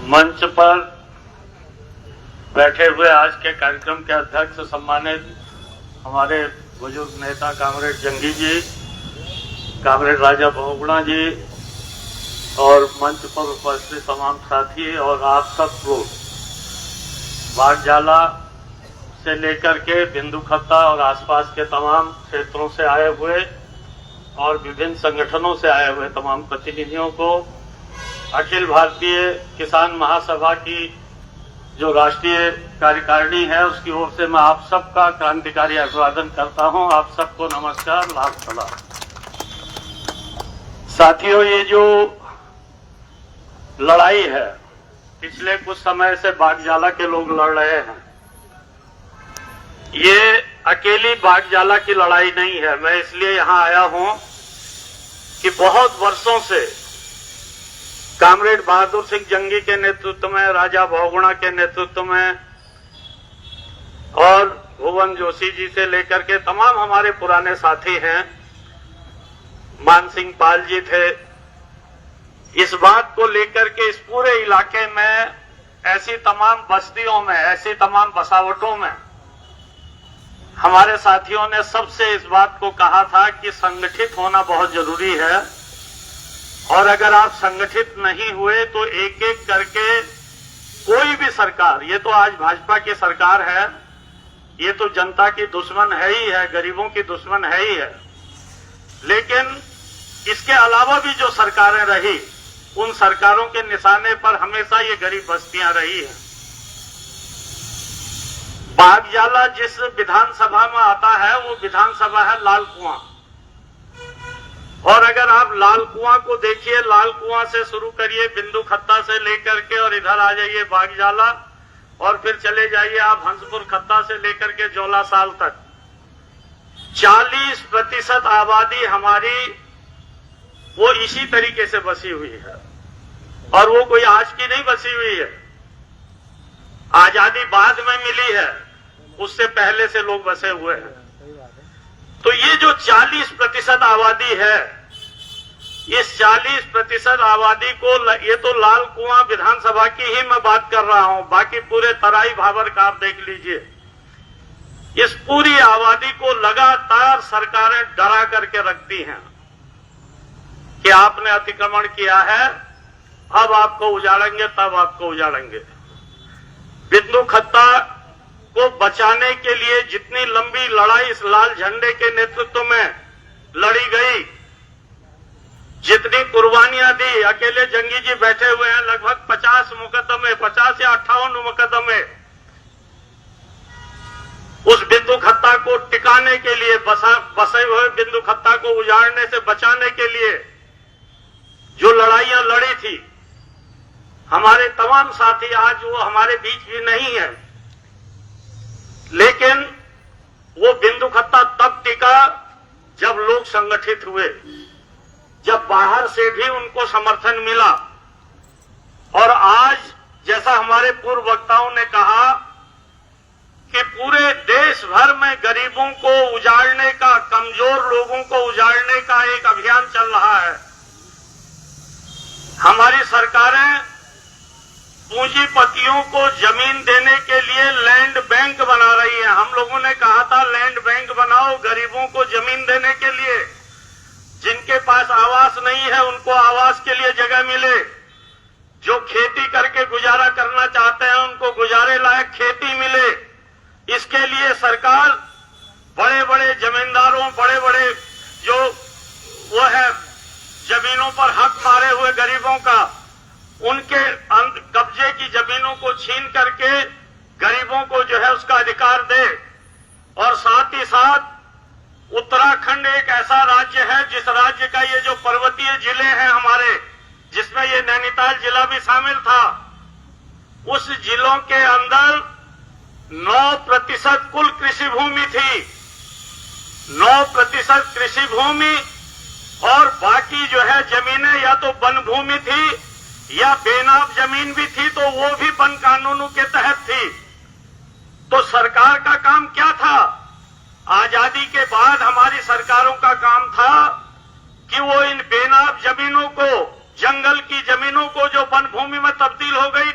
मंच पर बैठे हुए आज के कार्यक्रम के अध्यक्ष सम्मानित हमारे बुजुर्ग नेता कामरेड जंगी जी, कामरेड राजा बहुगुणा जी और मंच पर उपस्थित तमाम साथी और आप सब लोग बागजाला से लेकर के बिंदुखत्ता और आसपास के तमाम क्षेत्रों से आए हुए और विभिन्न संगठनों से आए हुए तमाम प्रतिनिधियों को अखिल भारतीय किसान महासभा की जो राष्ट्रीय कार्यकारिणी है उसकी ओर से मैं आप सबका क्रांतिकारी अभिवादन करता हूं। आप सबको नमस्कार, लाभ सलाम। साथियों, ये जो लड़ाई है पिछले कुछ समय से बागजाला के लोग लड़ रहे हैं, ये अकेली बागजाला की लड़ाई नहीं है। मैं इसलिए यहां आया हूं कि बहुत वर्षों से कामरेड बहादुर सिंह जंगी के नेतृत्व में, राजा बहुगुणा के नेतृत्व में और भुवन जोशी जी से लेकर के तमाम हमारे पुराने साथी हैं, मान सिंह पाल जी थे, इस बात को लेकर के इस पूरे इलाके में ऐसी तमाम बस्तियों में, ऐसी तमाम बसावटों में हमारे साथियों ने सबसे इस बात को कहा था कि संगठित होना बहुत जरूरी है और अगर आप संगठित नहीं हुए तो एक एक करके कोई भी सरकार, ये तो आज भाजपा की सरकार है, ये तो जनता की दुश्मन है ही है, गरीबों की दुश्मन है ही है, लेकिन इसके अलावा भी जो सरकारें रही उन सरकारों के निशाने पर हमेशा ये गरीब बस्तियां रही हैं। बागजाला जिस विधानसभा में आता है वो विधानसभा है लाल कुआं, और अगर आप लाल कुआं को देखिए, लाल कुआं से शुरू करिए बिंदुखत्ता से लेकर के और इधर आ जाइए बागजाला और फिर चले जाइए आप हंसपुर खत्ता से लेकर के जोला साल तक, 40% आबादी हमारी वो इसी तरीके से बसी हुई है और वो कोई आज की नहीं बसी हुई है। आजादी बाद में मिली है, उससे पहले से लोग बसे हुए हैं। तो ये जो 40% आबादी है, इस 40% आबादी को, ये तो लाल कुआं विधानसभा की ही मैं बात कर रहा हूं, बाकी पूरे तराई भाबर का आप देख लीजिए। इस पूरी आबादी को लगातार सरकारें डरा करके रखती हैं कि आपने अतिक्रमण किया है, अब आपको उजाड़ेंगे, तब आपको उजाड़ेंगे। बिंदुखत्ता को बचाने के लिए जितनी लंबी लड़ाई इस लाल झंडे के नेतृत्व में लड़ी गई, जितनी कुर्बानियां दी, अकेले जंगी जी बैठे हुए हैं, लगभग 50 मुकदमे, 50 या 58 मुकदमे उस बिंदुखत्ता को टिकाने के लिए, बसे हुए बिंदुखत्ता को उजाड़ने से बचाने के लिए जो लड़ाइयां लड़ी थी। हमारे तमाम साथी आज वो हमारे बीच भी नहीं है, लेकिन वो बिंदुखत्ता तब टिका जब लोग संगठित हुए, जब बाहर से भी उनको समर्थन मिला। और आज जैसा हमारे पूर्व वक्ताओं ने कहा कि पूरे देश भर में गरीबों को उजाड़ने का, कमजोर लोगों को उजाड़ने का एक अभियान चल रहा है। हमारी सरकारें पूंजीपतियों को जमीन देने के लिए लैंड बैंक बना रही है। हम लोगों ने कहा था लैंड बैंक बनाओ गरीबों को जमीन देने के लिए, जिनके पास आवास नहीं है उनको आवास के लिए जगह मिले, जो खेती करके गुजारा करना चाहते हैं उनको गुजारे लायक खेती मिले। इसके लिए सरकार बड़े बड़े जमींदारों, बड़े बड़े जो वो है जमीनों पर हक मारे हुए गरीबों का, उनके कब्जे की जमीनों को छीन करके गरीबों को जो है उसका अधिकार दे। और साथ ही साथ उत्तराखंड एक ऐसा राज्य है जिस राज्य का ये जो पर्वतीय जिले हैं हमारे, जिसमें ये नैनीताल जिला भी शामिल था, उस जिलों के अंदर 9% कुल कृषि भूमि थी, 9% कृषि भूमि और बाकी जो है जमीनें या तो वन भूमि थी या बेनाम जमीन भी थी, तो वो भी वन कानूनों के तहत थी। तो सरकार का काम क्या था? आजादी के बाद हमारी सरकारों का काम था कि वो इन बेनाम जमीनों को, जंगल की जमीनों को जो वन भूमि में तब्दील हो गई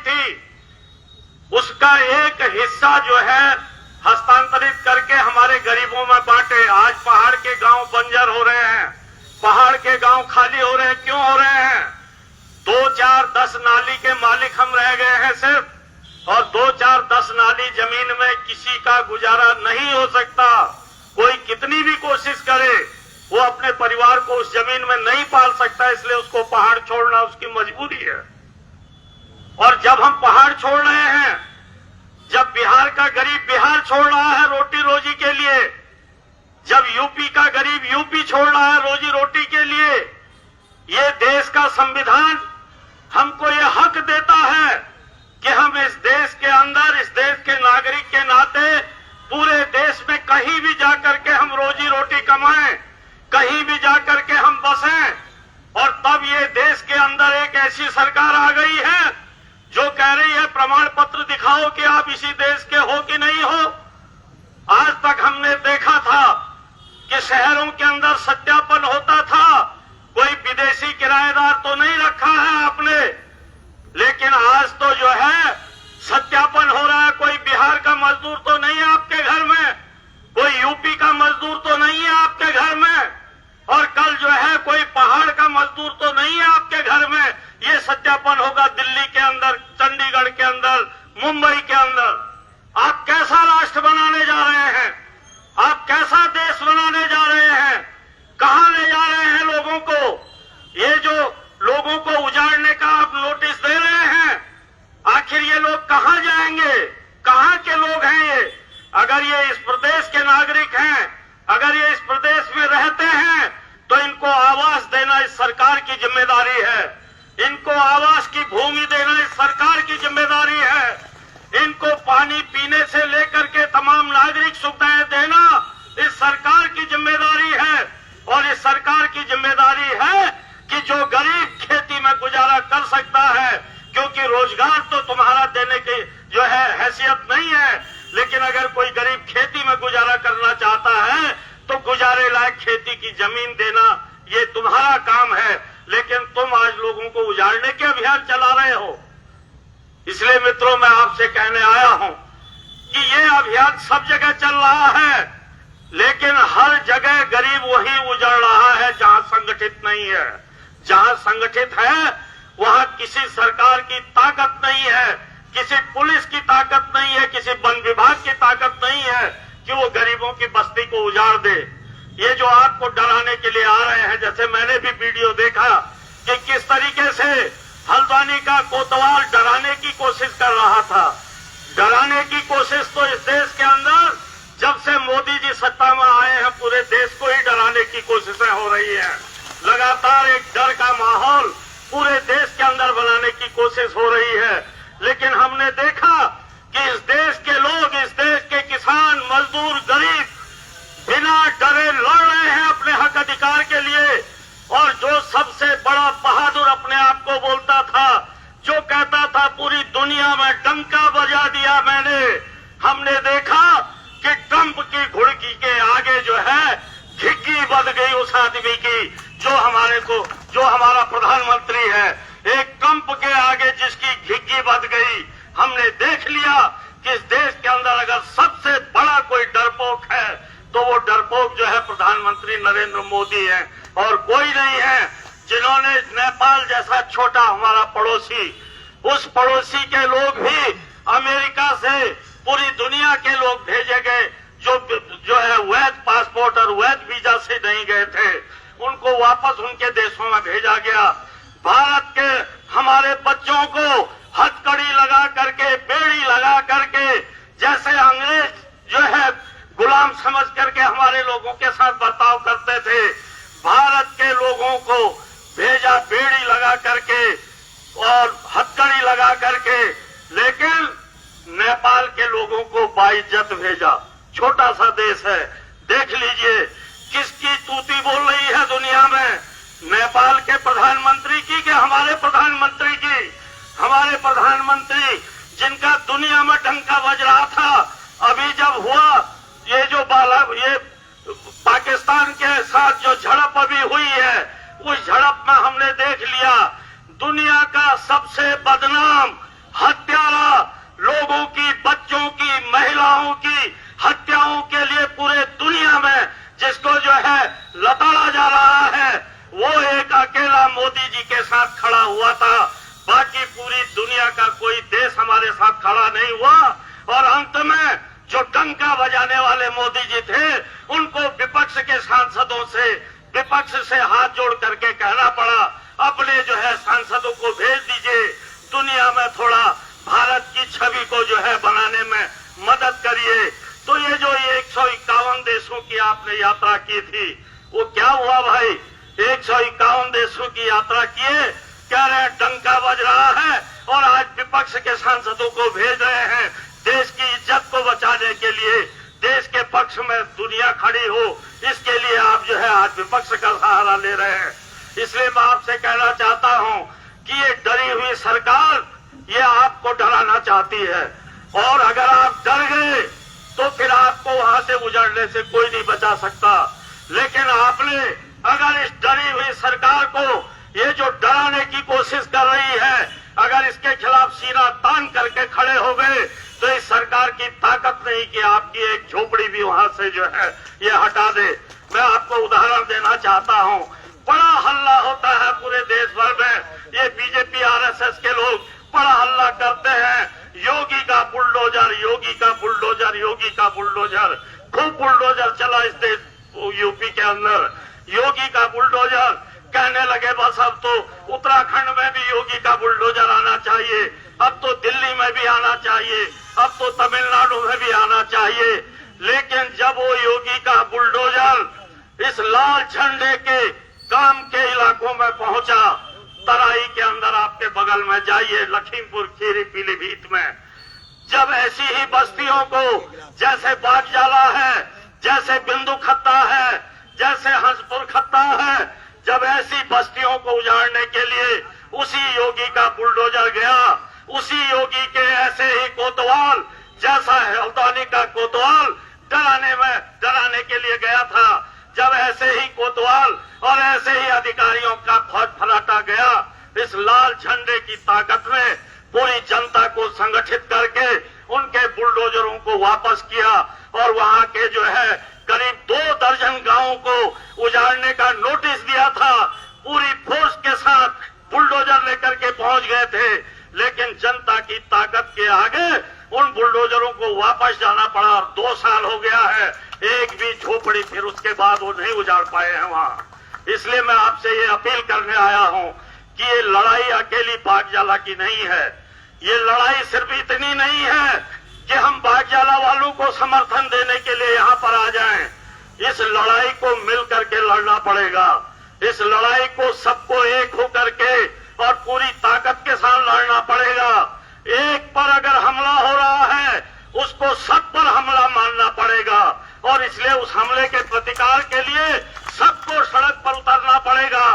के गांव बंजर हो रहे हैं, पहाड़ के गांव खाली हो रहे हैं। क्यों हो रहे हैं? 2, 4, 10 नाली के मालिक हम रह गए हैं सिर्फ, और 2, 4, 10 नाली जमीन में किसी का गुजारा नहीं हो सकता। कोई कितनी भी कोशिश करे वो अपने परिवार को उस जमीन में नहीं पाल सकता, इसलिए उसको पहाड़ छोड़ना उसकी मजबूरी है। और जब हम पहाड़ छोड़ रहे हैं, जब बिहार का गरीब बिहार छोड़ रहा है रोटी रोजी के लिए, जब यूपी का गरीब यूपी छोड़ रहा है रोजी रोटी के लिए, ये देश का संविधान हमको ये हक देता है कि हम इस देश के अंदर, इस देश के नागरिक के नाते पूरे देश में कहीं भी जाकर के हम रोजी रोटी कमाएं, कहीं भी जाकर के हम बसें। और तब ये देश के अंदर एक ऐसी सरकार आ गई है जो कह रही है प्रमाण पत्र दिखाओ कि आप इसी देश के हो कि नहीं हो। आज तक हमने देखा था कि शहरों के अंदर सत्यापन होता था, कोई विदेशी किराएदार तो नहीं रखा है आपने, लेकिन आज तो जो है सत्यापन हो रहा है। कोई बिहार का मजदूर तो नहीं है आपके घर में, कोई यूपी का मजदूर तो नहीं है आपके घर में, और कल जो है कोई पहाड़ का मजदूर तो नहीं है आपके घर में। ये सत्यापन होगा दिल्ली के अंदर, चंडीगढ़ के अंदर, मुंबई के अंदर। आप कैसा राष्ट्र बनाने जा रहे हैं? आप कैसा देश बनाने जा रहे हैं? कहां ले जा रहे हैं लोगों को? ये जो लोगों को उजाड़ने का आप नोटिस दे रहे हैं, आखिर ये लोग कहां जाएंगे? कहां के लोग हैं ये? अगर ये इस प्रदेश के नागरिक हैं, अगर ये इस प्रदेश में रहते हैं, तो इनको आवास देना इस सरकार की जिम्मेदारी है। इनको आवास की भूमि देना इस सरकार की जिम्मेदारी है। इनको पानी पीने से लेकर के तमाम नागरिक सुविधाएं देना इस सरकार की जिम्मेदारी है। और इस सरकार की जिम्मेदारी है कि जो गरीब खेती में गुजारा कर सकता है, क्योंकि रोजगार तो तुम्हारा देने की जो है हैसियत नहीं है, लेकिन अगर कोई गरीब खेती में गुजारा करना चाहता है तो गुजारे लायक खेती की जमीन देना ये तुम्हारा काम है। लेकिन तुम आज लोगों को उजाड़ने के अभियान चला रहे हो। इसलिए मित्रों, मैं आपसे कहने आया हूं कि ये अभियान सब जगह चल रहा है, लेकिन हर जगह गरीब वही उजड़ रहा है जहां संगठित नहीं है। जहां संगठित है वहां किसी सरकार की ताकत नहीं है, किसी पुलिस की ताकत नहीं है, किसी वन विभाग की ताकत नहीं है कि वो गरीबों की बस्ती को उजाड़ दे। ये जो आपको डराने के लिए आ रहे हैं, जैसे मैंने भी वीडियो देखा कि किस तरीके से हल्द्वानी का कोतवाल डराने की कोशिश कर रहा था। डराने की कोशिश तो इस देश के अंदर जब से मोदी जी सत्ता में आए हैं पूरे देश को ही डराने की कोशिशें हो रही हैं। लगातार एक डर का माहौल पूरे देश के अंदर बनाने की कोशिश हो रही है। लेकिन हमने देखा कि इस देश के लोग, इस देश के किसान, मजदूर, गरीब बिना डरे लड़ रहे हैं अपने हक अधिकार के लिए। और जो सबसे बड़ा बहादुर अपने आप को बोलता था, जो कहता था पूरी दुनिया में डंका बजा दिया मैंने, हमने देखा कि ट्रंप की घुड़की के आगे जो है घिग्गी बंध गई उस आदमी की जो हमारा प्रधानमंत्री है। एक ट्रंप के आगे जिसकी घिग्गी बंध गई। हमने देख लिया कि इस देश के अंदर अगर सबसे बड़ा कोई डरपोक है तो वो डरपोक जो है प्रधानमंत्री नरेंद्र मोदी है, और कोई नहीं है। जिन्होंने नेपाल जैसा छोटा हमारा पड़ोसी, उस पड़ोसी के लोग भी अमेरिका से पूरी दुनिया के लोग भेजे गए जो है वैध पासपोर्ट और वैध वीजा से नहीं गए थे, उनको वापस उनके देशों में भेजा गया। भारत के हमारे बच्चों को हथकड़ी लगा करके, बेड़ी लगा करके, जैसे अंग्रेज जो है गुलाम समझ करके हमारे लोगों के साथ बर्ताव करते थे, भारत के लोगों को भेजा बेड़ी लगा करके और हथकड़ी लगा करके। लेकिन नेपाल के लोगों को बाइज्जत भेजा। छोटा सा देश है, देख लीजिए किसकी तूती बोल रही है दुनिया में, नेपाल के प्रधानमंत्री की कि हमारे प्रधानमंत्री की। हमारे प्रधानमंत्री जिनका दुनिया में डंका बज रहा था, अभी जब हुआ ये जो ये पाकिस्तान के साथ जो झड़प अभी हुई है, उस झड़प में हमने देख लिया दुनिया का सबसे बदनाम हत्यारा, लोगों की, बच्चों की, महिलाओं की हत्याओं के लिए पूरे दुनिया में जिसको जो है लताड़ा जा रहा है, वो एक अकेला मोदी जी के साथ खड़ा हुआ था। बाकी पूरी दुनिया का कोई देश हमारे साथ खड़ा नहीं हुआ। और अंत में जो डंका बजाने वाले मोदी जी थे, उनको विपक्ष के सांसदों से, विपक्ष से हाथ जोड़ करके कहना पड़ा, अपने जो है सांसदों को भेज दीजिए, दुनिया में थोड़ा भारत की छवि को जो है बनाने में मदद करिए। तो ये जो 151 देशों की आपने यात्रा की थी, वो क्या हुआ भाई? 151 देशों की यात्रा किए, कह रहे हैं डंका बज रहा है, और आज विपक्ष के सांसदों को भेज रहे हैं देश की इज्जत को बचाने के लिए, देश के पक्ष में दुनिया खड़ी हो, इसके लिए आप जो है आज विपक्ष का सहारा ले रहे हैं। इसलिए मैं आपसे कहना चाहता हूं कि ये डरी हुई सरकार ये आपको डराना चाहती है, और अगर आप डर गए तो फिर आपको वहां से उजड़ने से कोई नहीं बचा सकता। लेकिन आपने अगर इस डरी हुई सरकार को, ये जो डराने की कोशिश कर रही है, अगर इसके खिलाफ सीना तान करके खड़े हो गए तो इस सरकार की ताकत नहीं कि आपकी एक झोपड़ी भी वहां से जो है ये हटा दे। मैं आपको उदाहरण देना चाहता हूं, बड़ा हल्ला होता है पूरे देश भर में, ये बीजेपी आरएसएस के लोग बड़ा हल्ला करते हैं, योगी का बुलडोजर, योगी का बुलडोजर, योगी का बुलडोजर। खूब बुलडोजर चला इस देश यूपी के अंदर, योगी का बुलडोजर। कहने लगे बस अब तो उत्तराखंड में भी योगी का बुलडोजर आना चाहिए, अब तो दिल्ली में भी आना चाहिए, अब तो तमिलनाडु में भी आना चाहिए। लेकिन जब वो योगी का बुलडोजर इस लाल झंडे के काम के इलाकों में पहुंचा, तराई के अंदर आपके बगल में जाइए, लखीमपुर खीरी, पीलीभीत में, जब ऐसी ही बस्तियों को, जैसे बागजाला है, जैसे बिंदु खत्ता है, जैसे हंसपुर खत्ता है, जब ऐसी बस्तियों को उजाड़ने के लिए उसी योगी का बुलडोजर गया, उसी योगी के ऐसे ही कोतवाल, जैसा हल्द्वानी का कोतवाल डराने के लिए गया था, जब ऐसे ही कोतवाल और ऐसे ही अधिकारियों का फौज फराटा गया, इस लाल झंडे की ताकत में पूरी जनता को संगठित करके उनके बुलडोजरों को वापस किया, और वहां के जो है करीब 2 दर्जन गांवों को उजाड़ने का नोटिस दिया था। पूरी फोर्स के साथ बुलडोजर लेकर के पहुंच गए थे, लेकिन जनता की ताकत के आगे उन बुलडोजरों को वापस जाना पड़ा। 2 साल हो गया है, एक भी झोपड़ी फिर उसके बाद वो नहीं उजाड़ पाए हैं वहां। इसलिए मैं आपसे ये अपील करने आया हूं कि ये लड़ाई अकेली बागजाला की नहीं है, ये लड़ाई सिर्फ इतनी नहीं है कि हम बागजाला वालों को समर्थन देने के लिए यहां पर आ जाएं। इस लड़ाई को मिल करके लड़ना पड़ेगा, इस लड़ाई को सबको एक होकर के और पूरी ताकत के साथ लड़ना पड़ेगा। एक पर अगर हमला हो रहा है, उसको सब पर हमला मानना पड़ेगा, और इसलिए उस हमले के प्रतिकार के लिए सबको सड़क पर उतरना पड़ेगा।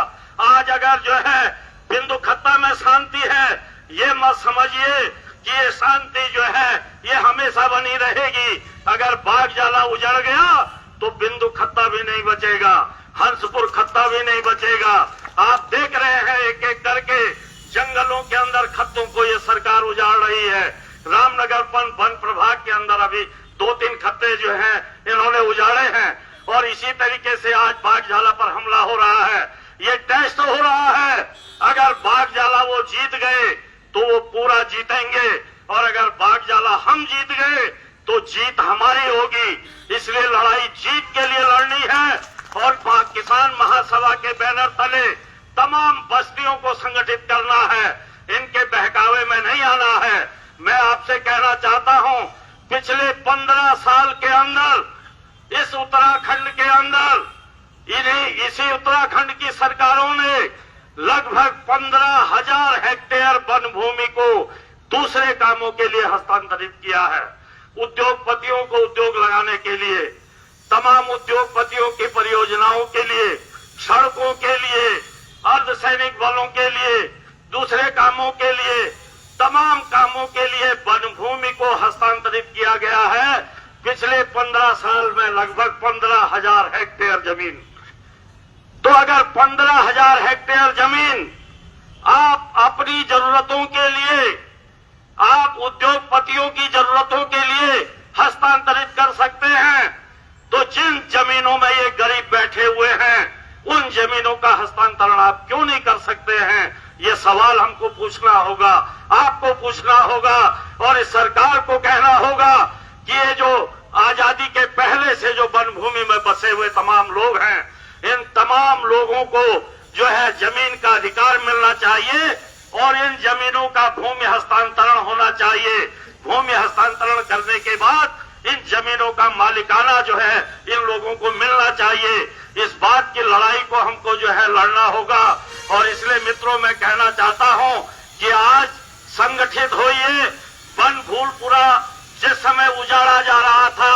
आज अगर जो है बिंदु खत्ता में शांति है, ये मत समझिए कि ये शांति जो है ये हमेशा बनी रहेगी। अगर बागजाला उजड़ गया तो बिंदु खत्ता भी नहीं बचेगा, हंसपुर खत्ता भी नहीं बचेगा। आप देख रहे हैं एक एक करके जंगलों के अंदर खत्तों को ये सरकार उजाड़ रही है। रामनगर वन प्रभाग के अंदर अभी 2-3 खत्ते जो हैं इन्होंने उजाड़े हैं, और इसी तरीके से आज बागजाला पर हमला हो रहा है। ये टेस्ट हो रहा है, अगर बागजाला वो जीत गए तो वो पूरा जीतेंगे, और अगर बागजाला हम जीत गए तो जीत हमारी होगी। इसलिए लड़ाई जीत के लिए लड़नी है, और किसान महासभा के बैनर तले तमाम बस्तियों को संगठित करना है, इनके बहकावे में नहीं आना है। मैं आपसे कहना चाहता हूं, पिछले 15 साल के अंदर इस उत्तराखंड के अंदर इसी उत्तराखंड की सरकारों ने लगभग 15,000 हेक्टेयर वन भूमि को दूसरे कामों के लिए हस्तांतरित किया है। उद्योगपतियों को उद्योग लगाने के लिए, तमाम उद्योगपतियों की परियोजनाओं के लिए, सड़कों के लिए, अर्धसैनिक बलों के लिए, दूसरे कामों के लिए, तमाम कामों के लिए वन भूमि को हस्तांतरित किया गया है। पिछले 15 साल में लगभग 15,000 हेक्टेयर जमीन। तो अगर 15,000 हेक्टेयर जमीन आप अपनी जरूरतों के लिए, आप उद्योगपतियों की जरूरतों के लिए हस्तांतरित कर सकते हैं, तो जिन जमीनों में ये गरीब बैठे हुए हैं उन जमीनों का हस्तांतरण आप क्यों नहीं कर सकते हैं? ये सवाल हमको पूछना होगा, आपको पूछना होगा और इस सरकार को कहना होगा कि ये जो आजादी के पहले से जो वन भूमि में बसे हुए तमाम लोग हैं, इन तमाम लोगों को जो है जमीन का अधिकार मिलना चाहिए और इन जमीनों का भूमि हस्तांतरण होना चाहिए। भूमि हस्तांतरण करने के बाद इन जमीनों का मालिकाना जो है इन लोगों को मिलना चाहिए। इस बात की लड़ाई को हमको जो है लड़ना होगा और इसलिए मित्रों मैं कहना चाहता हूं कि आज संगठित होइए। वन भूलपुरा जिस समय उजाड़ा जा रहा था,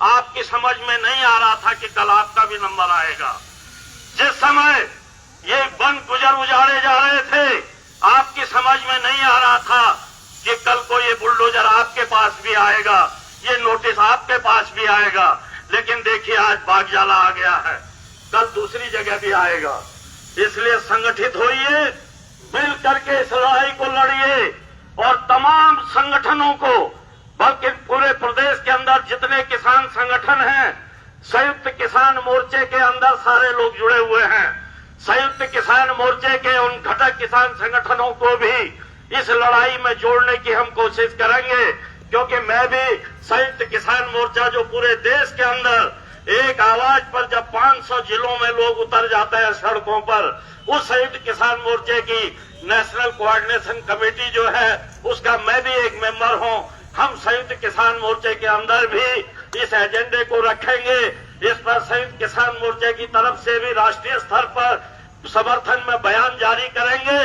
आपकी समझ में नहीं आ रहा था कि कल आपका भी नंबर आएगा। जिस समय ये वन गुजर उजाड़े जा रहे थे, आपकी समझ में नहीं आ रहा था कि कल को ये बुलडोजर आपके पास भी आएगा, ये नोटिस आपके पास भी आएगा। लेकिन देखिए आज बागजाला आ गया है, कल दूसरी जगह भी आएगा। इसलिए संगठित होइए, मिल करके इस लड़ाई को लड़िए और तमाम संगठनों को, बल्कि पूरे प्रदेश के अंदर जितने किसान संगठन हैं, संयुक्त किसान मोर्चे के अंदर सारे लोग जुड़े हुए हैं। संयुक्त किसान मोर्चे के उन घटक किसान संगठनों को भी इस लड़ाई में जोड़ने की हम कोशिश करेंगे, क्योंकि मैं भी संयुक्त किसान मोर्चा जो पूरे देश के अंदर एक आवाज पर जब 500 जिलों में लोग उतर जाते हैं सड़कों पर, उस संयुक्त किसान मोर्चे की नेशनल कोऑर्डिनेशन कमेटी जो है उसका मैं भी एक मेंबर हूं। हम संयुक्त किसान मोर्चे के अंदर भी इस एजेंडे को रखेंगे। इस पर संयुक्त किसान मोर्चे की तरफ से भी राष्ट्रीय स्तर पर समर्थन में बयान जारी करेंगे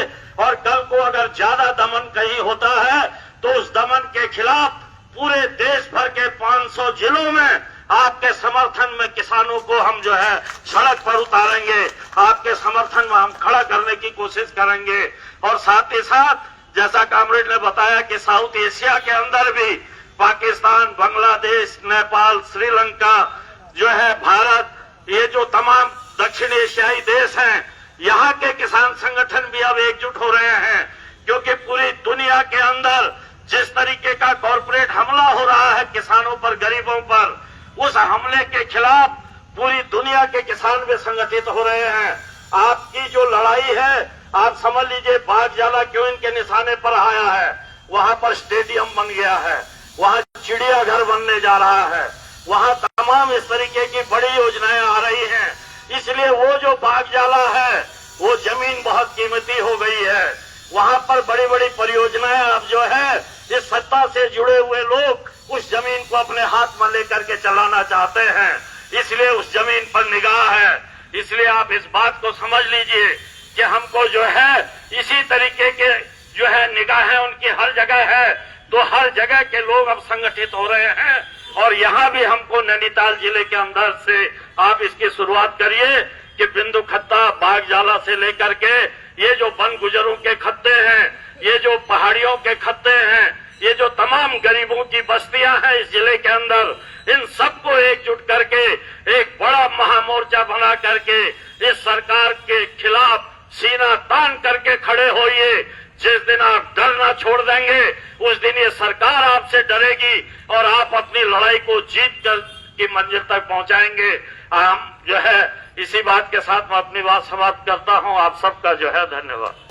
और कल को अगर ज्यादा दमन कहीं होता है तो उस दमन के खिलाफ पूरे देश भर के 500 जिलों में आपके समर्थन में किसानों को हम जो है सड़क पर उतारेंगे, आपके समर्थन में हम खड़ा करने की कोशिश करेंगे। और साथ ही साथ जैसा कामरेड ने बताया कि साउथ एशिया के अंदर भी पाकिस्तान, बांग्लादेश, नेपाल, श्रीलंका जो है, भारत, ये जो तमाम दक्षिण एशियाई देश हैं, यहाँ के किसान संगठन भी अब एकजुट हो रहे हैं, क्योंकि पूरी दुनिया के अंदर जिस तरीके का कॉरपोरेट हमला हो रहा है किसानों पर, गरीबों पर, उस हमले के खिलाफ पूरी दुनिया के किसान भी संगठित हो रहे हैं। आपकी जो लड़ाई है, आप समझ लीजिए बागजाला क्यों इनके निशाने पर आया है। वहां पर स्टेडियम बन गया है, वहां चिड़ियाघर बनने जा रहा है, वहां तमाम इस तरीके की बड़ी योजनाएं आ रही हैं। इसलिए वो जो बागजाला है वो जमीन बहुत कीमती हो गई है। वहां पर बड़ी बड़ी परियोजनाएं अब जो है इस सत्ता से जुड़े हुए लोग उस जमीन को अपने हाथ में लेकर के चलाना चाहते हैं, इसलिए उस जमीन पर निगाह है। इसलिए आप इस बात को समझ लीजिए कि हमको जो है इसी तरीके के जो है निगाहें उनकी हर जगह है, तो हर जगह के लोग अब संगठित हो रहे हैं। और यहाँ भी हमको नैनीताल जिले के अंदर से आप इसकी शुरुआत करिए कि बिंदु खत्ता, बागजाला से लेकर के ये जो वन गुजरों के खत्ते हैं, ये जो पहाड़ियों के खत्ते हैं, ये जो तमाम गरीबों की बस्तियां हैं इस जिले के अंदर, इन सबको एकजुट करके एक बड़ा महामोर्चा बना करके इस सरकार के खिलाफ सीना तान करके खड़े होइए। जिस दिन आप डरना छोड़ देंगे उस दिन ये सरकार आपसे डरेगी और आप अपनी लड़ाई को जीत कर की मंजिल तक पहुंचाएंगे। हम जो है इसी बात के साथ मैं अपनी बात समाप्त करता हूं। आप सबका जो है धन्यवाद।